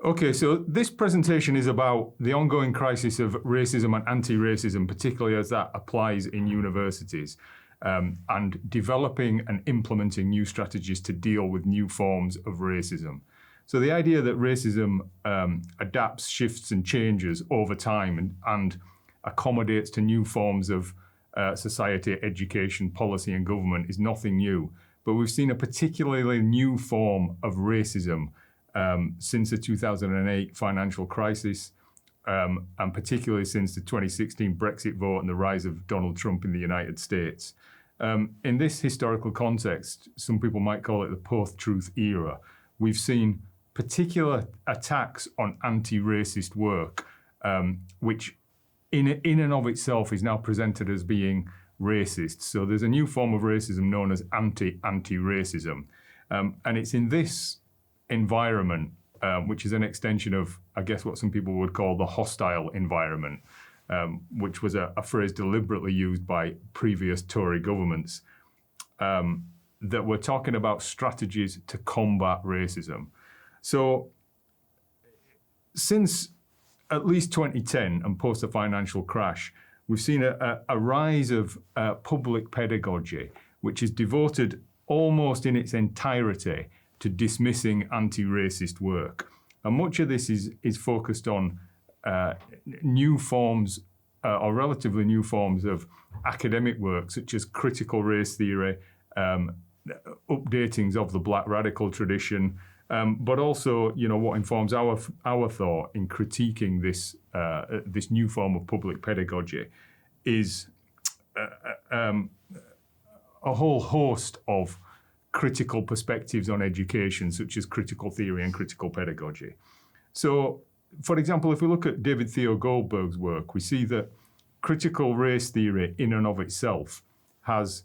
Okay, so this presentation is about the ongoing crisis of racism and anti-racism, particularly as that applies in universities, and developing and implementing new strategies to deal with new forms of racism. So the idea that racism adapts, shifts and changes over time and accommodates to new forms of society, education, policy and government is nothing new. But we've seen a particularly new form of racism since the 2008 financial crisis, and particularly since the 2016 Brexit vote and the rise of Donald Trump in the United States. In this historical context, some people might call it the post-truth era. We've seen particular attacks on anti-racist work, which in and of itself is now presented as being racist. So there's a new form of racism known as anti-racism. And it's in this environment, which is an extension of, I guess, what some people would call the hostile environment, which was a phrase deliberately used by previous Tory governments, that we're talking about strategies to combat racism. So since at least 2010 and post the financial crash, we've seen a rise of public pedagogy, which is devoted almost in its entirety to dismissing anti-racist work. And much of this is focused on new forms or relatively new forms of academic work, such as critical race theory, updatings of the black radical tradition, but also, what informs our thought in critiquing this new form of public pedagogy is a whole host of critical perspectives on education, such as critical theory and critical pedagogy. So, for example, if we look at David Theo Goldberg's work, we see that critical race theory in and of itself has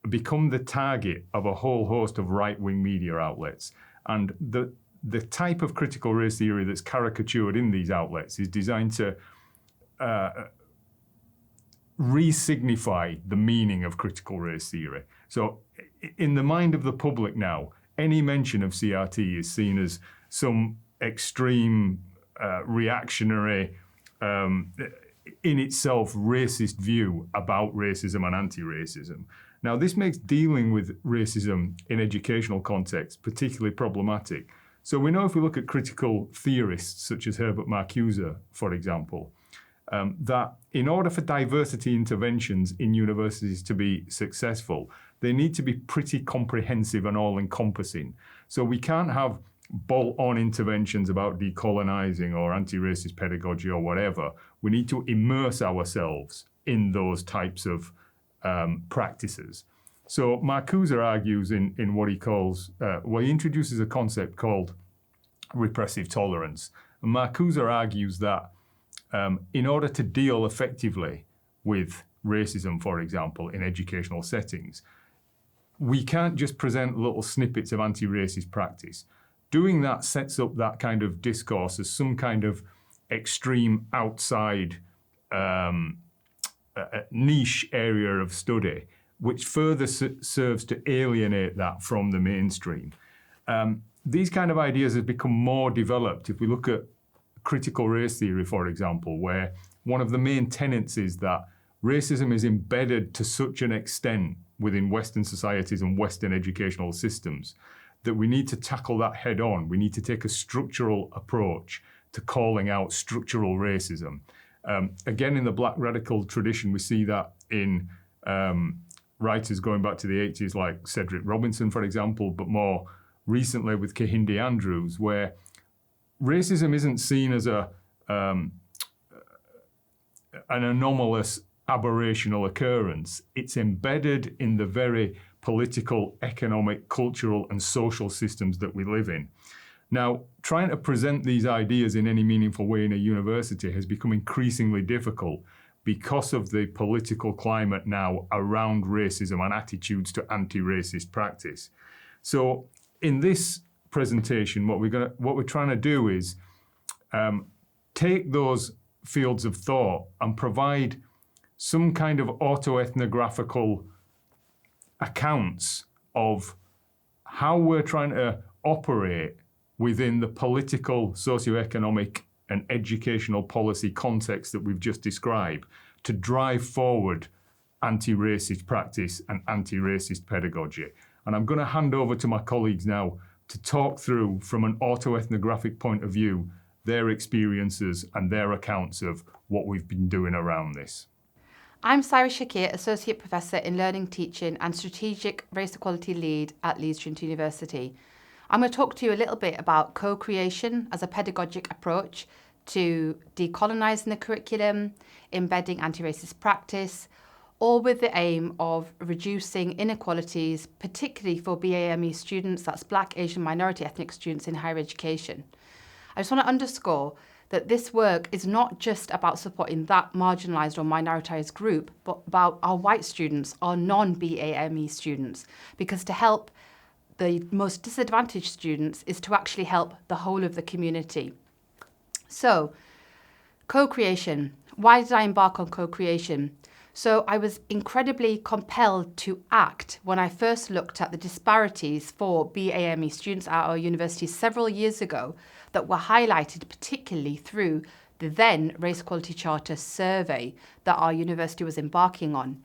become the target of a whole host of right-wing media outlets. And the type of critical race theory that's caricatured in these outlets is designed to re-signify the meaning of critical race theory. So in the mind of the public now, any mention of CRT is seen as some extreme, reactionary, in itself racist view about racism and anti-racism. Now, this makes dealing with racism in educational contexts particularly problematic. So we know if we look at critical theorists such as Herbert Marcuse, for example, that in order for diversity interventions in universities to be successful, they need to be pretty comprehensive and all-encompassing. So we can't have bolt-on interventions about decolonizing or anti-racist pedagogy or whatever. We need to immerse ourselves in those types of practices. So Marcuse argues in what he calls, he introduces a concept called repressive tolerance. And Marcuse argues that in order to deal effectively with racism, for example, in educational settings, we can't just present little snippets of anti-racist practice. Doing that sets up that kind of discourse as some kind of extreme outside niche area of study, which further serves to alienate that from the mainstream. These kind of ideas have become more developed. If we look at critical race theory, for example, where one of the main tenets is that racism is embedded to such an extent within Western societies and Western educational systems that we need to tackle that head on. We need to take a structural approach to calling out structural racism. Again, in the black radical tradition, we see that in writers going back to the 80s like Cedric Robinson, for example, but more recently with Kehinde Andrews, where racism isn't seen as an anomalous aberrational occurrence. It's embedded in the very political, economic, cultural, and social systems that we live in. Now, trying to present these ideas in any meaningful way in a university has become increasingly difficult because of the political climate now around racism and attitudes to anti-racist practice. So in this presentation, what we're trying to do is take those fields of thought and provide some kind of autoethnographical accounts of how we're trying to operate within the political, socioeconomic and educational policy context that we've just described to drive forward anti-racist practice and anti-racist pedagogy. And I'm going to hand over to my colleagues now to talk through, from an autoethnographic point of view, their experiences and their accounts of what we've been doing around this. I'm Saira Shakir, Associate Professor in Learning Teaching and Strategic Race Equality Lead at Leeds Trinity University. I'm going to talk to you a little bit about co-creation as a pedagogic approach to decolonizing the curriculum, embedding anti-racist practice, all with the aim of reducing inequalities, particularly for BAME students, that's Black, Asian, minority ethnic students in higher education. I just want to underscore that this work is not just about supporting that marginalised or minoritized group, but about our white students, our non-BAME students, because to help the most disadvantaged students is to actually help the whole of the community. So, co-creation. Why did I embark on co-creation? So I was incredibly compelled to act when I first looked at the disparities for BAME students at our university several years ago that were highlighted particularly through the then Race Equality Charter survey that our university was embarking on.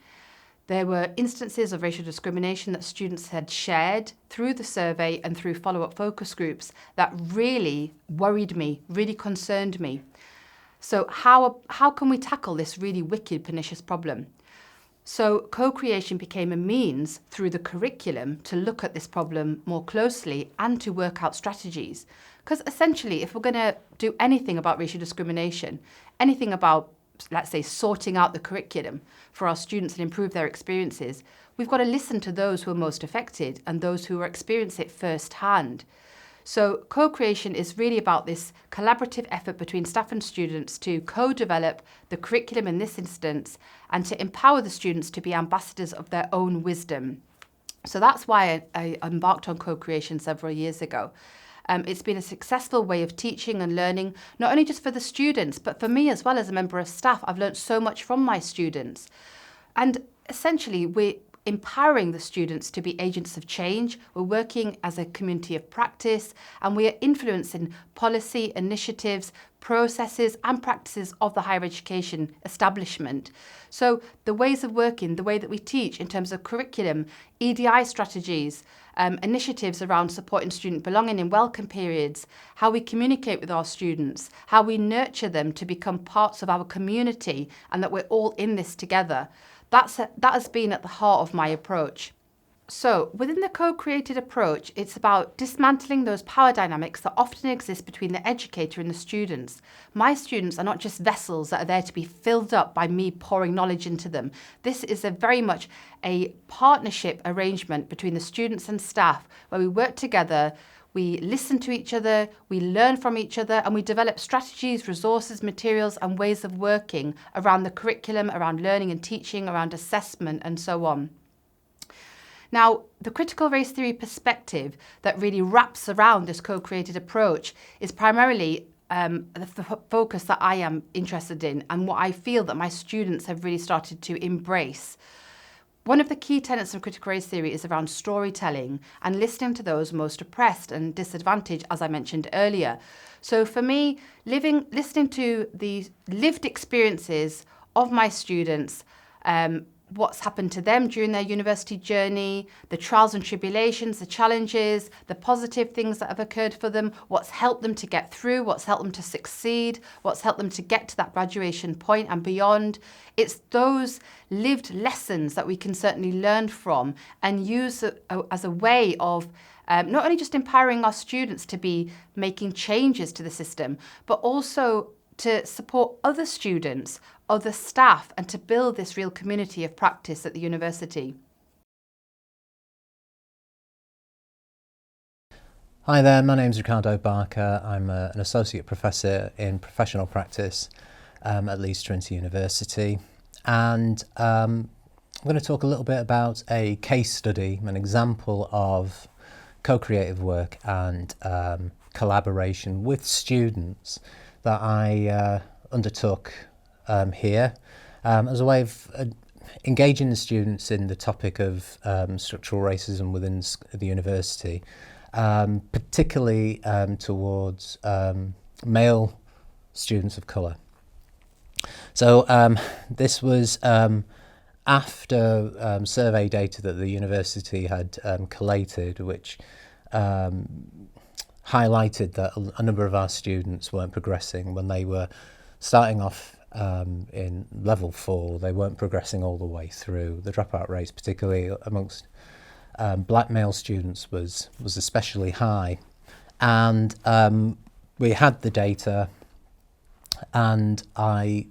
There were instances of racial discrimination that students had shared through the survey and through follow-up focus groups that really worried me, really concerned me. So how can we tackle this really wicked, pernicious problem? So co-creation became a means through the curriculum to look at this problem more closely and to work out strategies. Because essentially, if we're going to do anything about racial discrimination, anything about, let's say, sorting out the curriculum for our students and improve their experiences, we've got to listen to those who are most affected and those who experience it firsthand. So co-creation is really about this collaborative effort between staff and students to co-develop the curriculum in this instance and to empower the students to be ambassadors of their own wisdom. So that's why I embarked on co-creation several years ago. It's been a successful way of teaching and learning, not only just for the students, but for me as well as a member of staff. I've learned so much from my students. And essentially, we're empowering the students to be agents of change. We're working as a community of practice, and we are influencing policy, initiatives, processes and practices of the higher education establishment. So the ways of working, the way that we teach in terms of curriculum, EDI strategies, initiatives around supporting student belonging in welcome periods, how we communicate with our students, how we nurture them to become parts of our community and that we're all in this together. That has been at the heart of my approach. So within the co-created approach, it's about dismantling those power dynamics that often exist between the educator and the students. My students are not just vessels that are there to be filled up by me pouring knowledge into them. This is very much a partnership arrangement between the students and staff where we work together, we listen to each other, we learn from each other, and we develop strategies, resources, materials, and ways of working around the curriculum, around learning and teaching, around assessment, and so on. Now, the critical race theory perspective that really wraps around this co-created approach is primarily the focus that I am interested in and what I feel that my students have really started to embrace. One of the key tenets of critical race theory is around storytelling and listening to those most oppressed and disadvantaged, as I mentioned earlier. So for me, listening to the lived experiences of my students, what's happened to them during their university journey, the trials and tribulations, the challenges, the positive things that have occurred for them, what's helped them to get through, what's helped them to succeed, what's helped them to get to that graduation point and beyond. It's those lived lessons that we can certainly learn from and use as a way of not only just empowering our students to be making changes to the system, but also to support other students, other staff, and to build this real community of practice at the university. Hi there, my name's Ricardo Barker. I'm an Associate Professor in Professional Practice at Leeds Trinity University. And I'm going to talk a little bit about a case study, an example of co-creative work and collaboration with students that I undertook here as a way of engaging the students in the topic of structural racism within the university particularly towards male students of colour. So this was after survey data that the university had collated, which highlighted that a number of our students weren't progressing when they were starting off in level 4. They weren't progressing all the way through. The dropout rates, particularly amongst black male students, was especially high. And we had the data, and I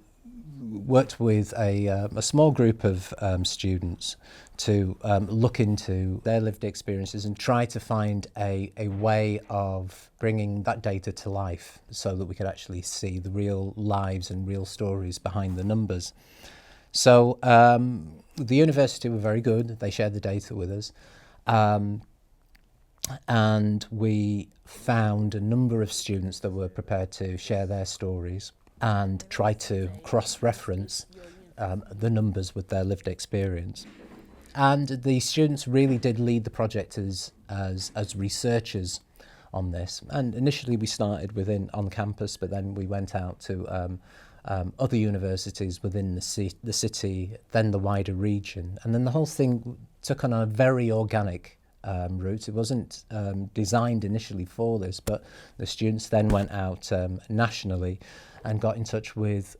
worked with a small group of students to look into their lived experiences and try to find a way of bringing that data to life so that we could actually see the real lives and real stories behind the numbers. So the university were very good. They shared the data with us. And we found a number of students that were prepared to share their stories and try to cross-reference the numbers with their lived experience. And the students really did lead the project as researchers on this. And initially we started on campus, but then we went out to other universities within the city, then the wider region. And then the whole thing took on a very organic route. It wasn't designed initially for this, but the students then went out nationally and got in touch with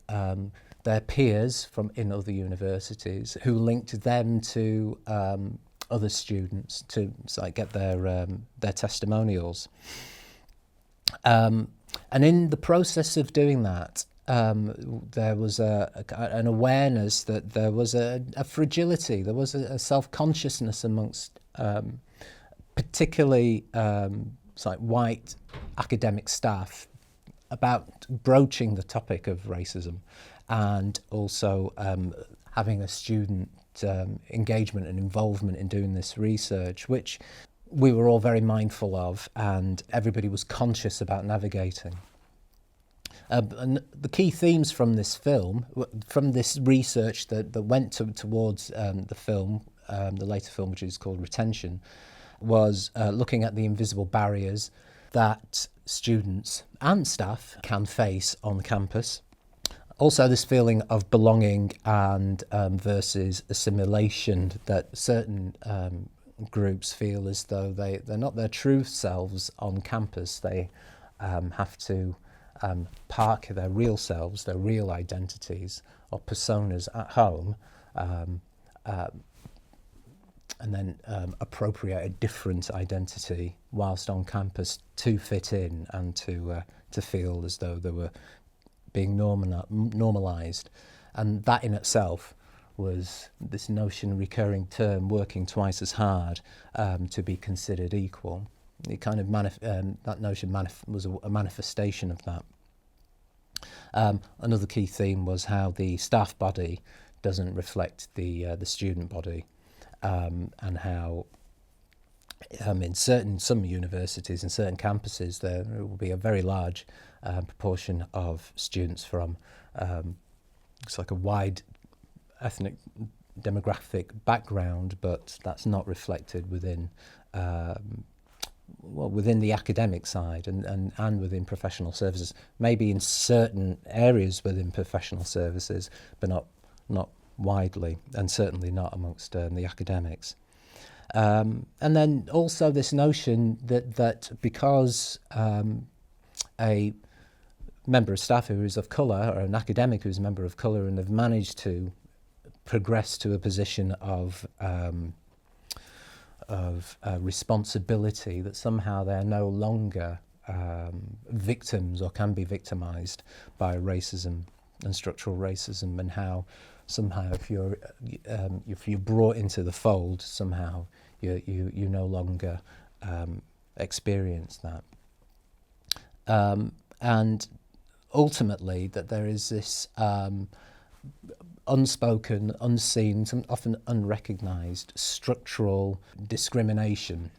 their peers in other universities, who linked them to other students to get their testimonials. And in the process of doing that, there was an awareness that there was a fragility, there was a self-consciousness amongst particularly white academic staff about broaching the topic of racism, and also having a student engagement and involvement in doing this research, which we were all very mindful of and everybody was conscious about navigating. And the key themes from this film, from this research that went towards the film, the later film, which is called Retention, was looking at the invisible barriers that students and staff can face on campus. Also, this feeling of belonging and versus assimilation that certain groups feel as though they're not their true selves on campus. They have to park their real selves, their real identities or personas at home, and then appropriate a different identity whilst on campus to fit in and to feel as though they were being normalised. And that in itself was this notion, recurring term, working twice as hard to be considered equal. It kind of that notion was a manifestation of that. Another key theme was how the staff body doesn't reflect the student body, and how in some universities and certain campuses there will be a very large proportion of students from it's like a wide ethnic demographic background, but that's not reflected within within the academic side and within professional services. Maybe in certain areas within professional services, but not widely, and certainly not amongst the academics. And then also this notion that because a member of staff who is of colour, or an academic who's a member of colour, and have managed to progress to a position of responsibility, that somehow they're no longer victims or can be victimised by racism and structural racism, and how somehow if you're brought into the fold, somehow you no longer experience that. And ultimately that there is this unspoken, unseen, often unrecognised structural discrimination,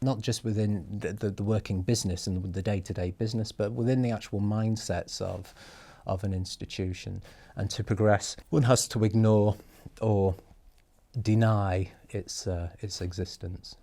not just within the working business and the day-to-day business, but within the actual mindsets of an institution. And to progress, one has to ignore or deny its existence.